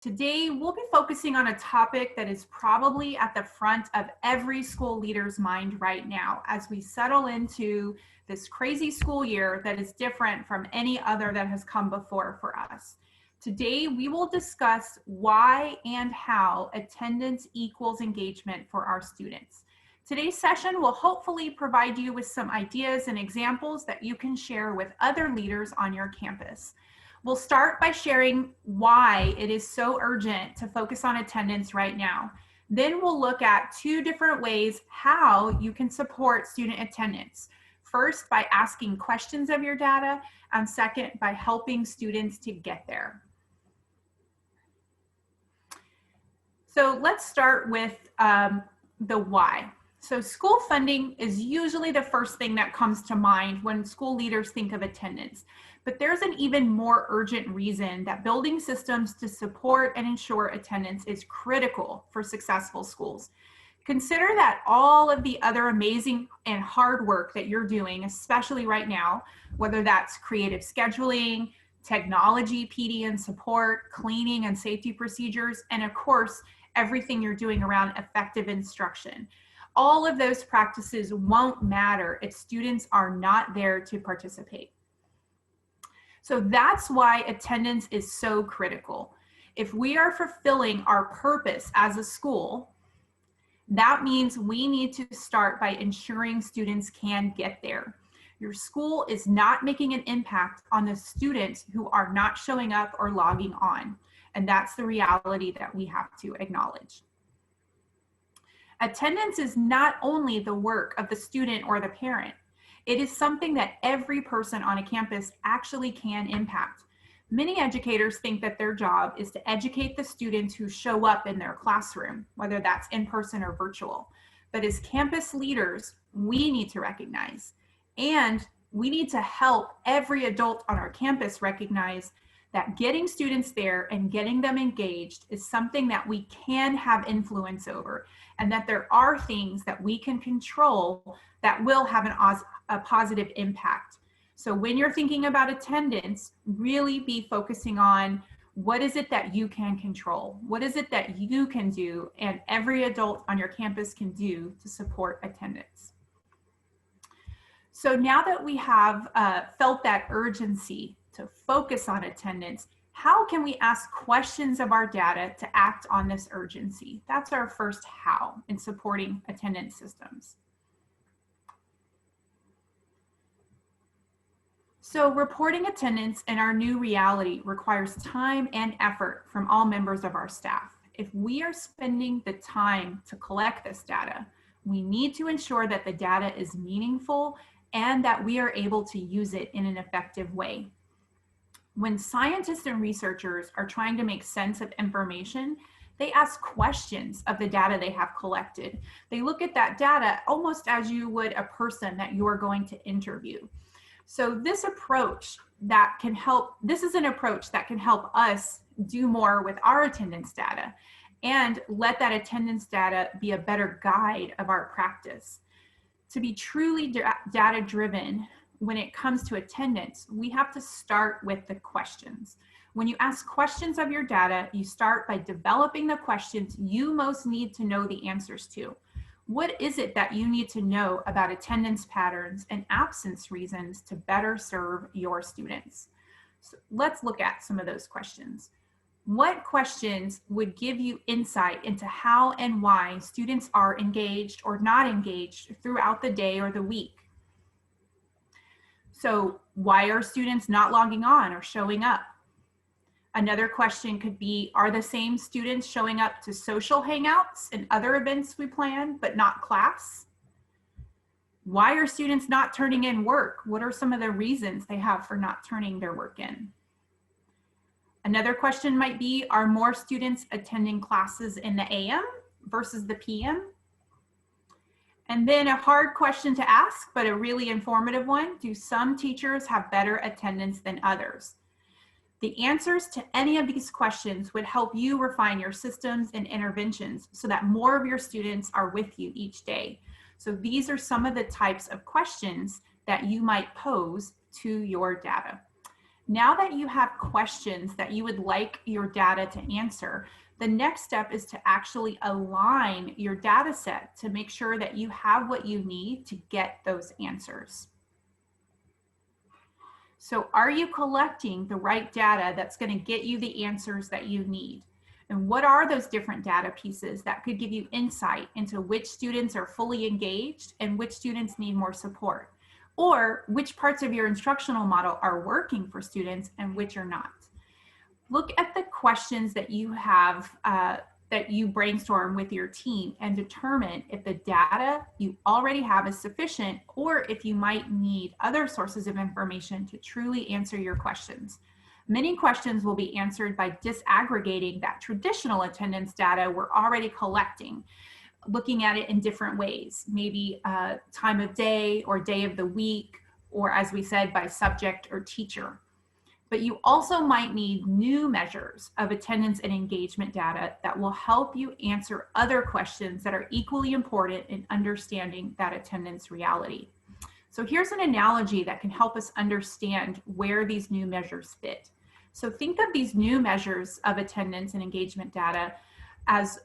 Today, we'll be focusing on a topic that is probably at the front of every school leader's mind right now as we settle into this crazy school year that is different from any other that has come before for us. Today, we will discuss why and how attendance equals engagement for our students. Today's session will hopefully provide you with some ideas and examples that you can share with other leaders on your campus. We'll start by sharing why it is so urgent to focus on attendance right now. Then we'll look at two different ways how you can support student attendance. First, by asking questions of your data, and second, by helping students to get there. So let's start with the why. So school funding is usually the first thing that comes to mind when school leaders think of attendance. But there's an even more urgent reason that building systems to support and ensure attendance is critical for successful schools. Consider that all of the other amazing and hard work that you're doing, especially right now, whether that's creative scheduling, technology, PD and support, cleaning and safety procedures, and of course, everything you're doing around effective instruction. All of those practices won't matter if students are not there to participate. So that's why attendance is so critical. If we are fulfilling our purpose as a school, that means we need to start by ensuring students can get there. Your school is not making an impact on the students who are not showing up or logging on. And that's the reality that we have to acknowledge. Attendance is not only the work of the student or the parent. It is something that every person on a campus actually can impact. Many educators think that their job is to educate the students who show up in their classroom, whether that's in person or virtual. But as campus leaders, we need to recognize, and we need to help every adult on our campus recognize that getting students there and getting them engaged is something that we can have influence over, and that there are things that we can control that will have a positive impact. So when you're thinking about attendance, really be focusing on what is it that you can control? What is it that you can do and every adult on your campus can do to support attendance? So now that we have felt that urgency to focus on attendance, how can we ask questions of our data to act on this urgency? That's our first how in supporting attendance systems. So reporting attendance in our new reality requires time and effort from all members of our staff. If we are spending the time to collect this data, we need to ensure that the data is meaningful and that we are able to use it in an effective way. When scientists and researchers are trying to make sense of information, they ask questions of the data they have collected. They look at that data almost as you would a person that you are going to interview. So this is an approach that can help us do more with our attendance data and let that attendance data be a better guide of our practice. To be truly data-driven when it comes to attendance, we have to start with the questions. When you ask questions of your data, you start by developing the questions you most need to know the answers to. What is it that you need to know about attendance patterns and absence reasons to better serve your students? So let's look at some of those questions. What questions would give you insight into how and why students are engaged or not engaged throughout the day or the week? So why are students not logging on or showing up? Another question could be, are the same students showing up to social hangouts and other events we plan, but not class? Why are students not turning in work? What are some of the reasons they have for not turning their work in? Another question might be, are more students attending classes in the AM versus the PM? And then a hard question to ask, but a really informative one, do some teachers have better attendance than others? The answers to any of these questions would help you refine your systems and interventions so that more of your students are with you each day. So these are some of the types of questions that you might pose to your data. Now that you have questions that you would like your data to answer, the next step is to actually align your data set to make sure that you have what you need to get those answers. So are you collecting the right data that's going to get you the answers that you need? And what are those different data pieces that could give you insight into which students are fully engaged and which students need more support? Or which parts of your instructional model are working for students and which are not? Look at the questions that you have that you brainstorm with your team and determine if the data you already have is sufficient or if you might need other sources of information to truly answer your questions. Many questions will be answered by disaggregating that traditional attendance data we're already collecting, looking at it in different ways, maybe time of day or day of the week, or as we said, by subject or teacher. But you also might need new measures of attendance and engagement data that will help you answer other questions that are equally important in understanding that attendance reality. So here's an analogy that can help us understand where these new measures fit. So think of these new measures of attendance and engagement data as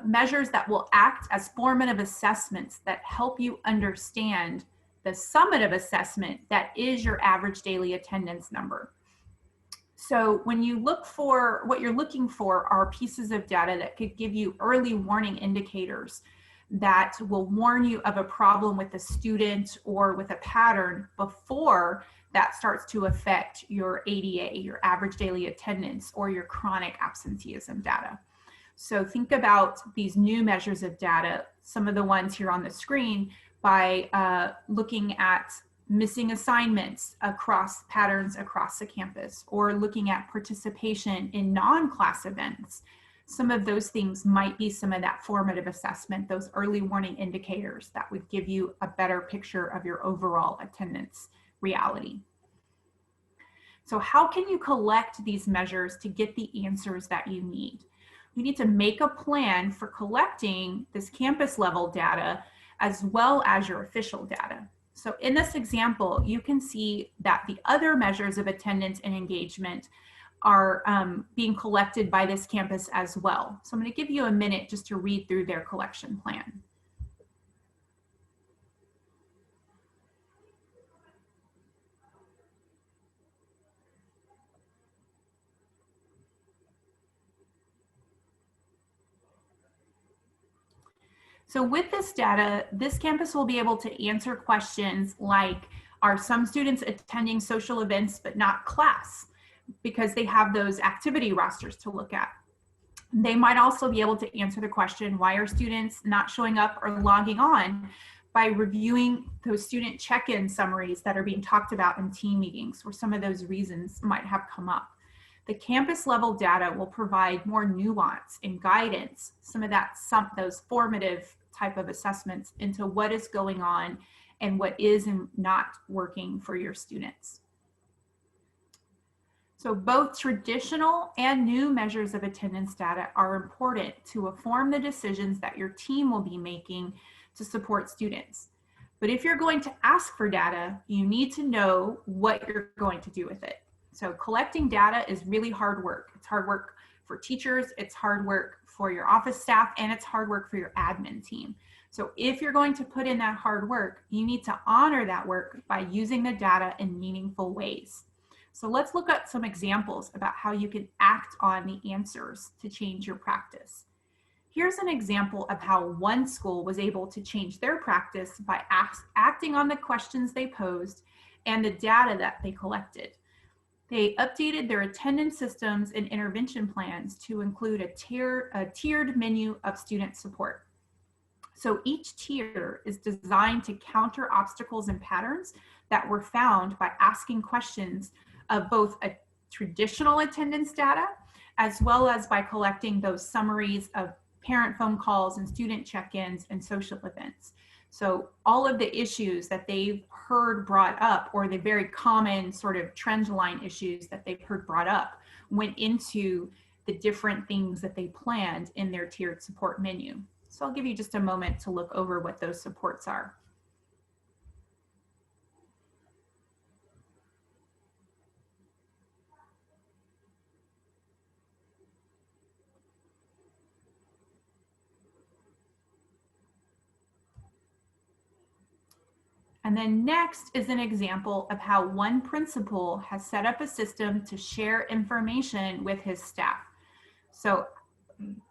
measures that will act as formative assessments that help you understand the summative assessment that is your average daily attendance number. So when you look for, what you're looking for are pieces of data that could give you early warning indicators that will warn you of a problem with a student or with a pattern before that starts to affect your ADA, your average daily attendance, or your chronic absenteeism data. So think about these new measures of data, some of the ones here on the screen, by looking at missing assignments across patterns across the campus, or looking at participation in non-class events. Some of those things might be some of that formative assessment, those early warning indicators that would give you a better picture of your overall attendance reality. So how can you collect these measures to get the answers that you need? You need to make a plan for collecting this campus level data as well as your official data. So in this example, you can see that the other measures of attendance and engagement are being collected by this campus as well. So I'm going to give you a minute just to read through their collection plan. So with this data, this campus will be able to answer questions like, are some students attending social events but not class? Because they have those activity rosters to look at. They might also be able to answer the question, why are students not showing up or logging on, by reviewing those student check-in summaries that are being talked about in team meetings, where some of those reasons might have come up. The campus level data will provide more nuance and guidance, some of that, those formative type of assessments into what is going on and what is not working for your students. So both traditional and new measures of attendance data are important to inform the decisions that your team will be making to support students. But if you're going to ask for data, you need to know what you're going to do with it. So collecting data is really hard work. It's hard work for teachers, it's hard work for your office staff, and it's hard work for your admin team. So if you're going to put in that hard work, you need to honor that work by using the data in meaningful ways. So let's look at some examples about how you can act on the answers to change your practice. Here's an example of how one school was able to change their practice by acting on the questions they posed and the data that they collected. They updated their attendance systems and intervention plans to include a tiered menu of student support. So each tier is designed to counter obstacles and patterns that were found by asking questions of both a traditional attendance data, as well as by collecting those summaries of parent phone calls and student check-ins and social events. So all of the issues that they've heard brought up, or the very common sort of trend line issues that they've heard brought up, went into the different things that they planned in their tiered support menu. So I'll give you just a moment to look over what those supports are. And then next is an example of how one principal has set up a system to share information with his staff. So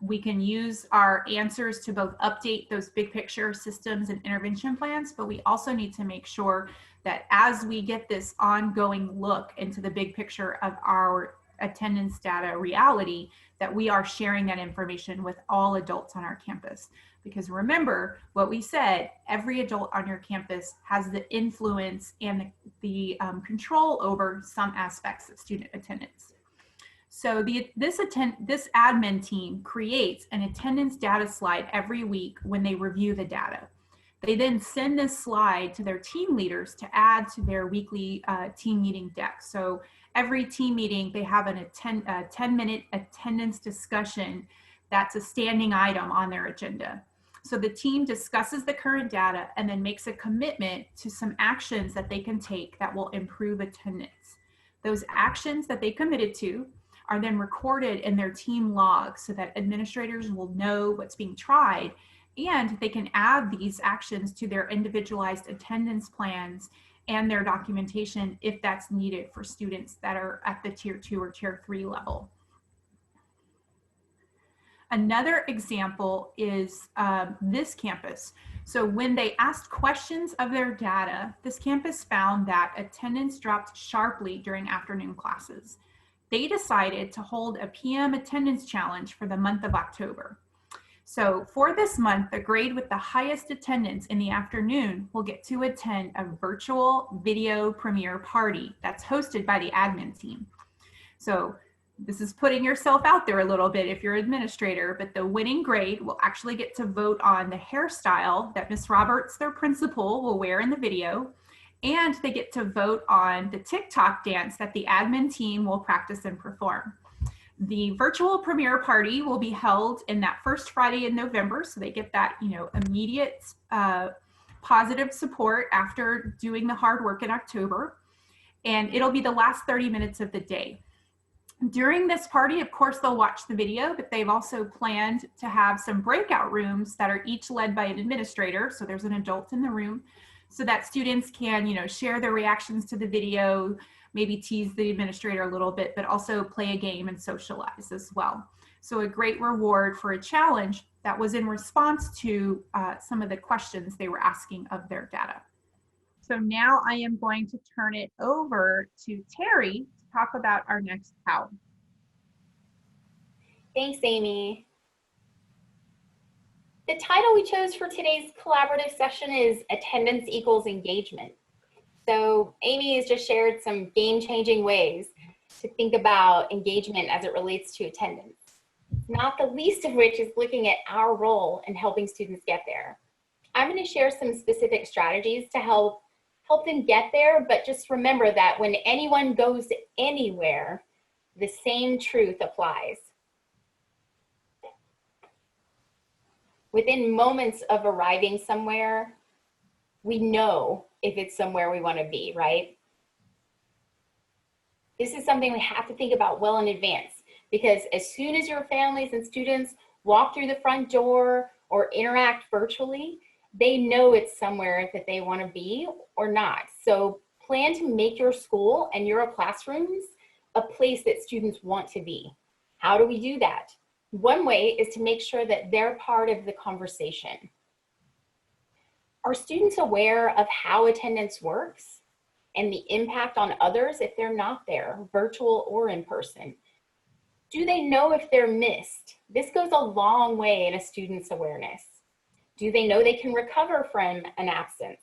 we can use our answers to both update those big picture systems and intervention plans, but we also need to make sure that as we get this ongoing look into the big picture of our attendance data reality, that we are sharing that information with all adults on our campus. Because remember what we said, every adult on your campus has the influence and the control over some aspects of student attendance. So this admin team creates an attendance data slide every week when they review the data. They then send this slide to their team leaders to add to their weekly team meeting deck. So every team meeting, they have a 10-minute attendance discussion that's a standing item on their agenda. So the team discusses the current data and then makes a commitment to some actions that they can take that will improve attendance. Those actions that they committed to are then recorded in their team log so that administrators will know what's being tried, and they can add these actions to their individualized attendance plans and their documentation if that's needed for students that are at the tier 2 or tier 3 level. Another example is this campus. So when they asked questions of their data, this campus found that attendance dropped sharply during afternoon classes. They decided to hold a PM attendance challenge for the month of October. So for this month, the grade with the highest attendance in the afternoon will get to attend a virtual video premiere party that's hosted by the admin team. So this is putting yourself out there a little bit if you're an administrator, but the winning grade will actually get to vote on the hairstyle that Ms. Roberts, their principal, will wear in the video, and they get to vote on the TikTok dance that the admin team will practice and perform. The virtual premiere party will be held in that first Friday in November, so they get that, immediate positive support after doing the hard work in October, and it'll be the last 30 minutes of the day. During this party, of course, they'll watch the video, but they've also planned to have some breakout rooms that are each led by an administrator. So there's an adult in the room so that students can, share their reactions to the video, maybe tease the administrator a little bit, but also play a game and socialize as well. So a great reward for a challenge that was in response to some of the questions they were asking of their data. So now I am going to turn it over to Terry to talk about our next how. Thanks, Amy. The title we chose for today's collaborative session is Attendance Equals Engagement. So Amy has just shared some game-changing ways to think about engagement as it relates to attendance, not the least of which is looking at our role in helping students get there. I'm going to share some specific strategies to help them get there, but just remember that when anyone goes anywhere, the same truth applies. Within moments of arriving somewhere, we know if it's somewhere we want to be, right? This is something we have to think about well in advance, because as soon as your families and students walk through the front door or interact virtually, they know it's somewhere that they want to be or not. So plan to make your school and your classrooms a place that students want to be. How do we do that? One way is to make sure that they're part of the conversation. Are students aware of how attendance works and the impact on others if they're not there, virtual or in person? Do they know if they're missed? This goes a long way in a student's awareness. Do they know they can recover from an absence?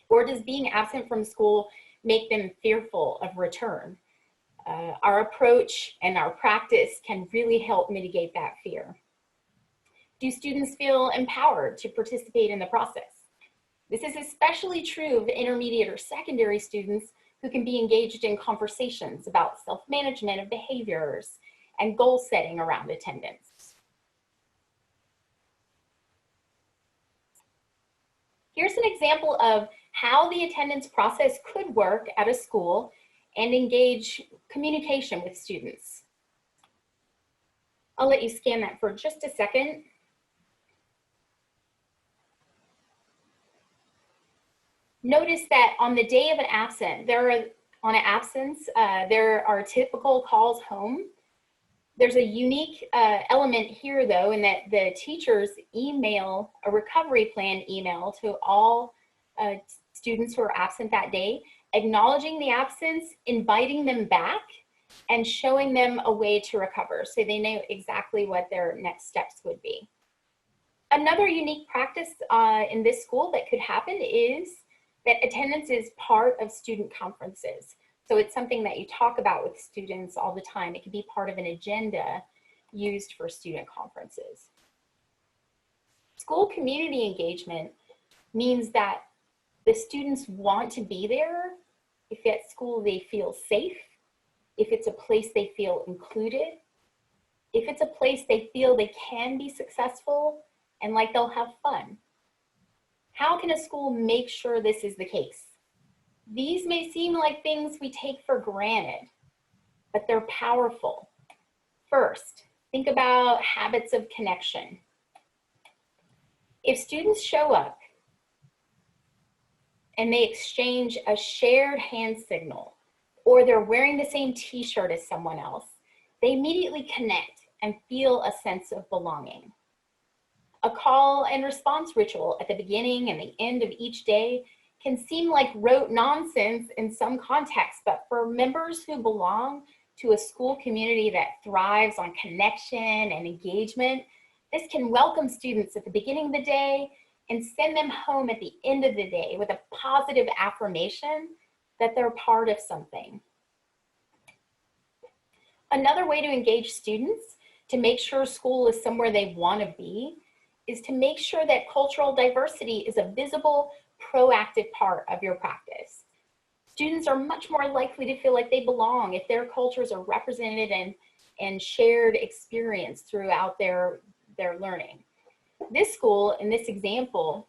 Or does being absent from school make them fearful of return? Our approach and our practice can really help mitigate that fear. Do students feel empowered to participate in the process? This is especially true of intermediate or secondary students who can be engaged in conversations about self-management of behaviors and goal setting around attendance. Here's an example of how the attendance process could work at a school and engage communication with students. I'll let you scan that for just a second. Notice that on the day of an absence, there are typical calls home. There's a unique element here, though, in that the teachers email a recovery plan email to all students who are absent that day, acknowledging the absence, inviting them back, and showing them a way to recover so they know exactly what their next steps would be. Another unique practice in this school that could happen is that attendance is part of student conferences. So it's something that you talk about with students all the time. It can be part of an agenda used for student conferences. School community engagement means that the students want to be there. If at school they feel safe, if it's a place they feel included, if it's a place they feel they can be successful and like they'll have fun. How can a school make sure this is the case? These may seem like things we take for granted, but they're powerful. First, think about habits of connection. If students show up and they exchange a shared hand signal, or they're wearing the same t-shirt as someone else, they immediately connect and feel a sense of belonging. A call and response ritual at the beginning and the end of each day can seem like rote nonsense in some contexts, but for members who belong to a school community that thrives on connection and engagement, this can welcome students at the beginning of the day and send them home at the end of the day with a positive affirmation that they're part of something. Another way to engage students to make sure school is somewhere they want to be is to make sure that cultural diversity is a visible, proactive part of your practice. Students are much more likely to feel like they belong if their cultures are represented and shared experience throughout their learning. This school, in this example,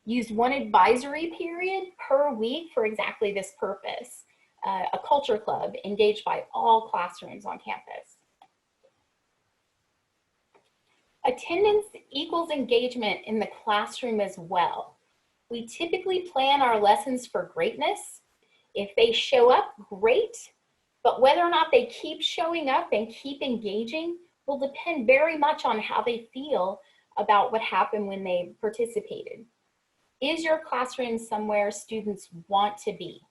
used one advisory period per week for exactly this purpose, a culture club engaged by all classrooms on campus. Attendance equals engagement in the classroom as well. We typically plan our lessons for greatness. If they show up, great, but whether or not they keep showing up and keep engaging will depend very much on how they feel about what happened when they participated. Is your classroom somewhere students want to be?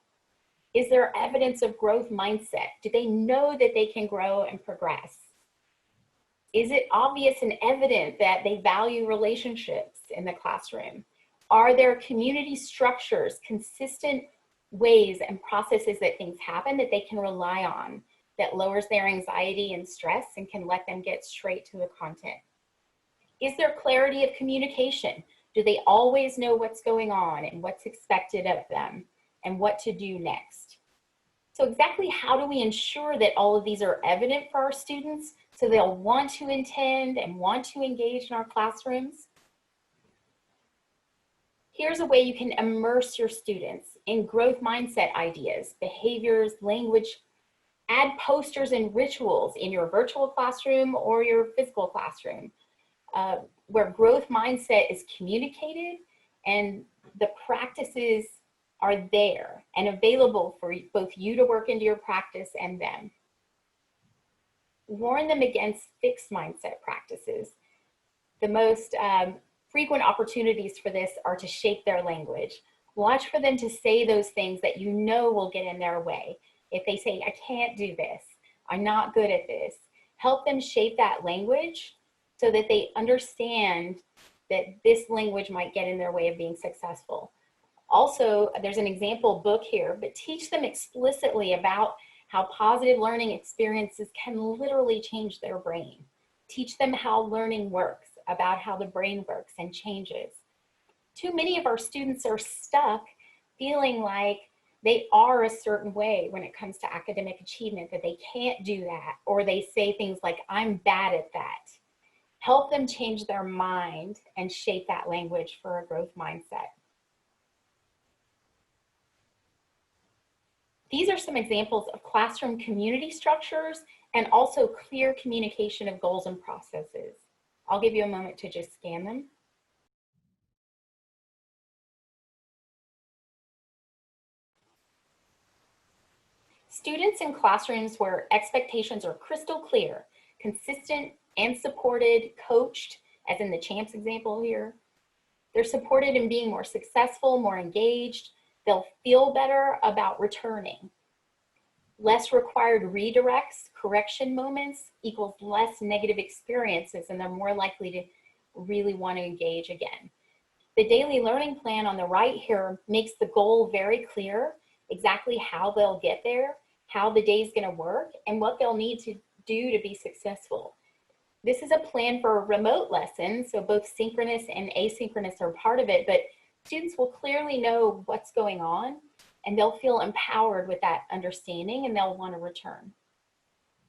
Is there evidence of growth mindset? Do they know that they can grow and progress? Is it obvious and evident that they value relationships in the classroom? Are there community structures, consistent ways and processes that things happen that they can rely on that lowers their anxiety and stress and can let them get straight to the content? Is there clarity of communication? Do they always know what's going on and what's expected of them and what to do next? So exactly how do we ensure that all of these are evident for our students so they'll want to attend and want to engage in our classrooms? Here's a way you can immerse your students in growth mindset ideas, behaviors, language. Add posters and rituals in your virtual classroom or your physical classroom where growth mindset is communicated and the practices are there and available for both you to work into your practice and them. Warn them against fixed mindset practices. The most frequent opportunities for this are to shape their language. Watch for them to say those things that you know will get in their way. If they say, I can't do this, I'm not good at this, help them shape that language so that they understand that this language might get in their way of being successful. Also, there's an example book here, but teach them explicitly about how positive learning experiences can literally change their brain. Teach them how learning works, about how the brain works and changes. Too many of our students are stuck feeling like they are a certain way when it comes to academic achievement, that they can't do that, or they say things like, I'm bad at that. Help them change their mind and shape that language for a growth mindset. These are some examples of classroom community structures and also clear communication of goals and processes. I'll give you a moment to just scan them. Students in classrooms where expectations are crystal clear, consistent and supported, coached, as in the CHAMPS example here. They're supported in being more successful, more engaged. They'll feel better about returning. Less required redirects, correction moments equals less negative experiences, and they're more likely to really want to engage again. The daily learning plan on the right here makes the goal very clear, exactly how they'll get there, how the day's going to work, and what they'll need to do to be successful. This is a plan for a remote lesson, so both synchronous and asynchronous are part of it, but students will clearly know what's going on, and they'll feel empowered with that understanding, and they'll want to return.